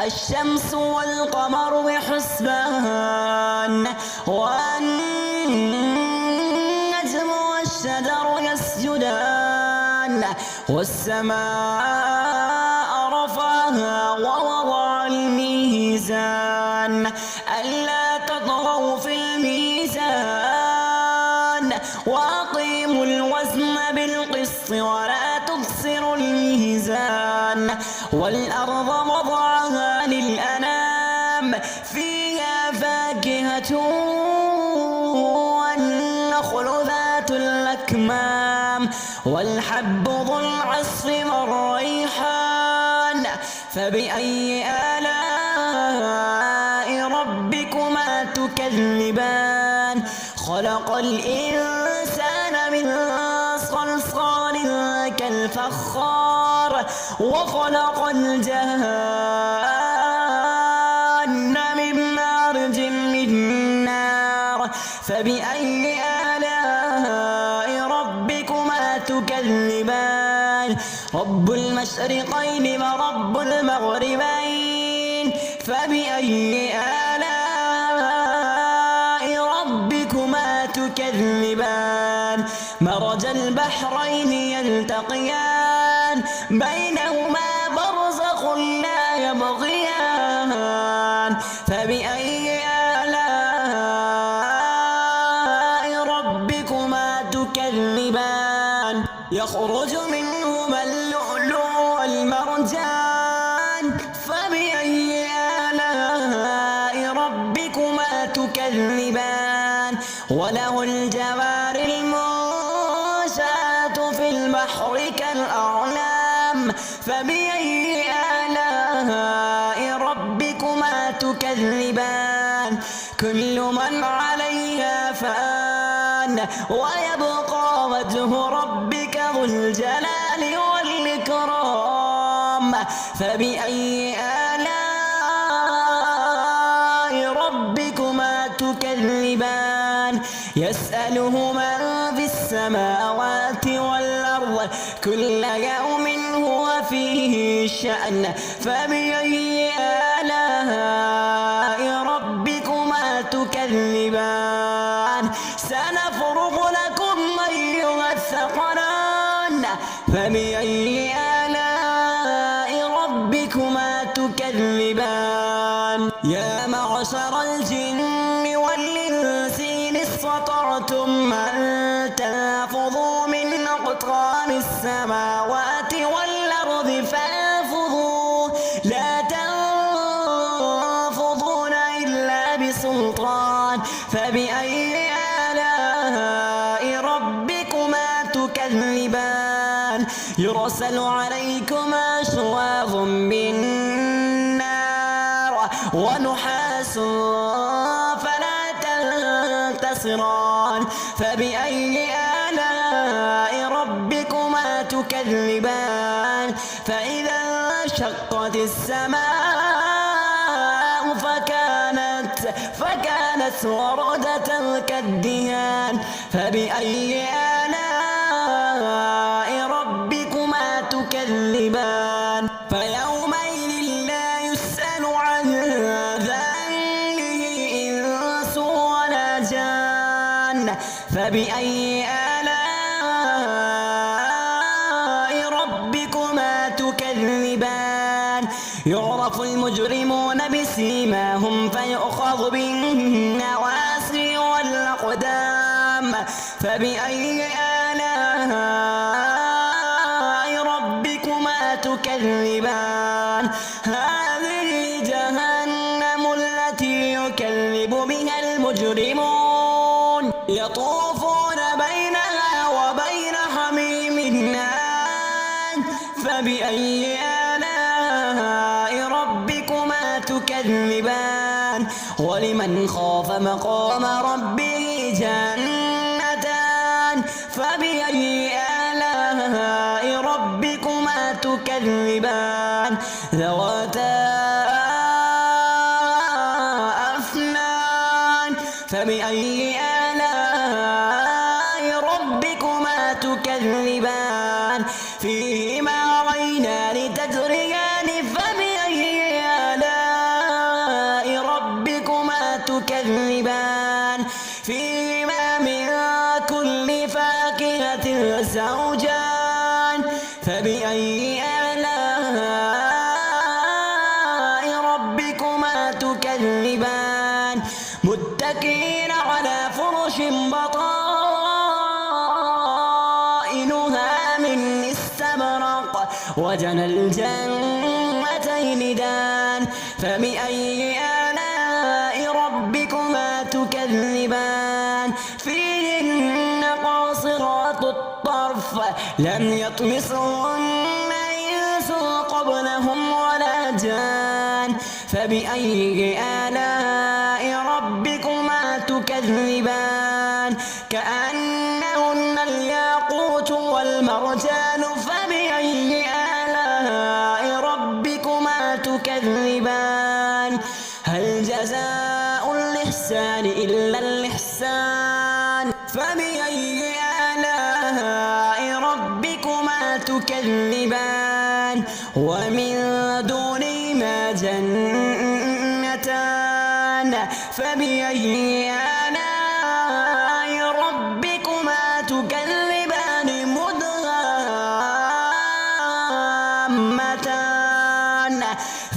الشمس والقمر بحسبان والنجم والشجر يسجدان والسماء رفعها ووضع الميزان ألا تطغوا في الميزان وأقيموا الوزن بالقسط ولا تخسروا الميزان والأرض وضعها للأنام فيها فاكهة والنخل ذات الأكمام والحب ذو العصف والريحان فبأي آلاء ربكما تكذبان خلق الإنسان من صلصال كالفخار وخلق الجان من مارج من نار فبأي آلاء ربكما تكذبان رب المشرقين ورب المغربين فبأي آلاء ربكما تكذبان مرج البحرين يلتقيان بينهما برزخ لا يبغيان فبأي آلاء ربكما تكذبان يخرج منهما اللؤلؤ والمرجان فبأي آلاء ربكما تكذبان وله الجوار المنشآت في البحر كالأعلام فبأي آلاء ربكما تكذبان كل من عليها فان ويبقى وجه ربك ذو الجلال والإكرام فبأي آلاء ربكما تكذبان يسأله من في السماوات والأرض كل يوم هو فيه شأن فبأي آلاء ربكما تكذبان سنفرغ لكم أيها الثقلان فبأي آلاء ربكما تكذبان يا معشر الجن والإنس إن استطعتم أن تنفذوا من أقطار السماوات والأرض فانفذوا لا تنفذون إلا بسلطان فبأي آلاء ربكما تكذبان يرسل عليكما شواظ من نار ونحاس فلا تنتصران فبأي آلاء ربكما تكذبان فإذا انشقت السماء فكانت وردة كالدهان فبأي آلاء ربكما تكذبان فيومئذ لا يسأل عن ذنبه إنس ولا جان فبأي آلاء ربكما تكذبان يعرف المجرمون بسيماهم فيؤخذ بالنواصي والأقدام فبأي آلاء ربكما تكذبان هذه جهنم التي يكذب بها المجرمون يطوفون بينها وبين حميم آن فبأي آلاء ربكما تكذبان ولمن خاف مقام ربه جنتان فبأي آلاء ربكما تكذبان ذواتا أفنان فبأي آلاء ربكما تكذبان فيهما عينان تجريان فبأي ربكما تكذبان متكئين على فرش بطائنها من استبرق وجنى الجنتين دان فبأي آلاء ربكما تكذبان فيهن قاصرات الطرف لم يطمثهن إنس قبلهم ولا جان فبأي آلاء ربكما تكذبان كأنهن الياقوت والمرجان فبأي آلاء ربكما تكذبان هل جزاء الإحسان إلا الإحسان فبأي آلاء ربكما تكذبان ومن دونهما جنتان فبأي آلاء ربكما تكذبان مدهامتان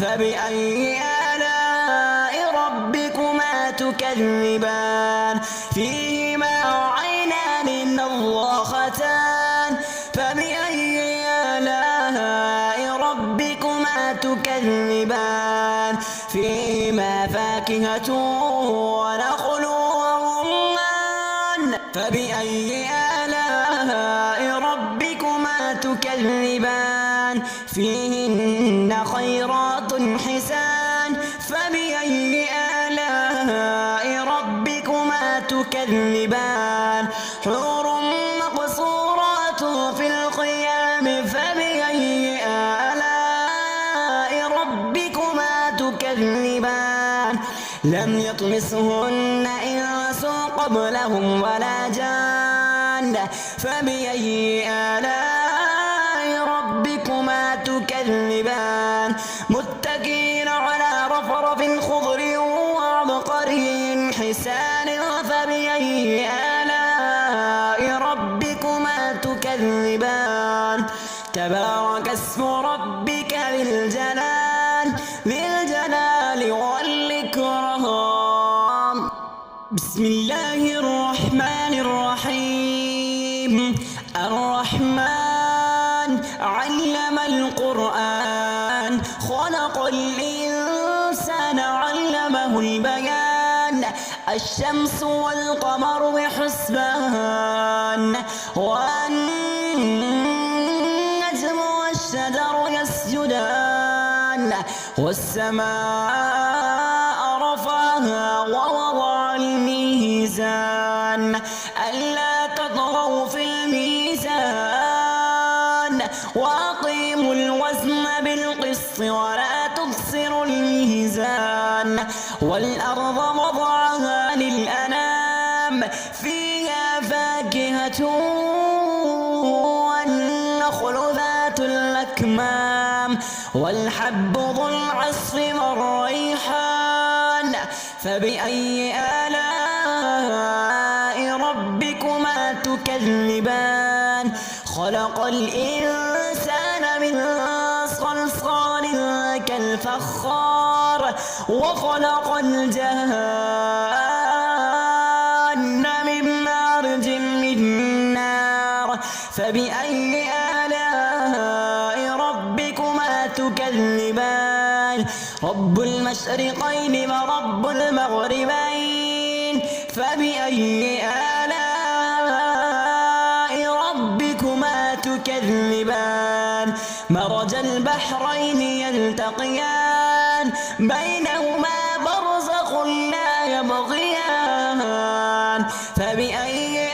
فبأي آلاء ربكما تكذبان فيهما عينان نضاختان فبأي آلاء ربكما تكذبان فيهما فاكهة ونخل ورمان فبأي آلاء ربكما تكذبان فيهن خيرات حسان فبأي آلاء ربكما تكذبان حور مقصورات في الخيام فبأي آلاء ربكما تكذبان لم يطمثهن إنس قبلهم ولا جان فبأي آلاء ربكما تكذبان متكئين على رفرف خضر وعبقري حسان فبأي آلاء ربكما تكذبان تبارك اسم ربك ذي الجلال والإكرام بسم الله الرحمن الرحيم الرحمن علم القرآن خلق الإنسان علمه البيان الشمس والقمر بحسبان والنجم والشجر يسجدان والسماء رفعها ووضع الميزان ألا تطغوا في الميزان وأقيموا الوزن بالقسط ولا تخسروا الميزان والأرض وضعها للأنام فيها فاكهة والنخل ذات الأكمام والحب ذو العصف والريحان فبأي آلاء ربكما تكذبان خلق الإنسان من صلصال كالفخار وخلق الجان من مارج من نار فبأي آلاء ربكما تكذبان رب المشرقين ورب المغربين فبأي آلاء ربكما تكذبان مرج البحرين يلتقيان بينهما برزخ لا يبغيان فبأي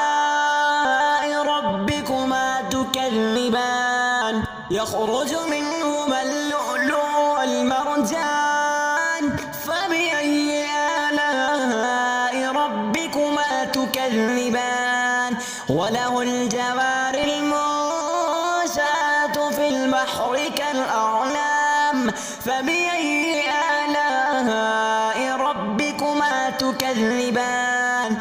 آلاء ربكما تكذبان يخرج منهما اللؤلؤ والمرجان فبأي آلاء ربكما تكذبان وله الجوار المنشآت في البحر كالأعلام فبأي آلاء ربكما تكذبان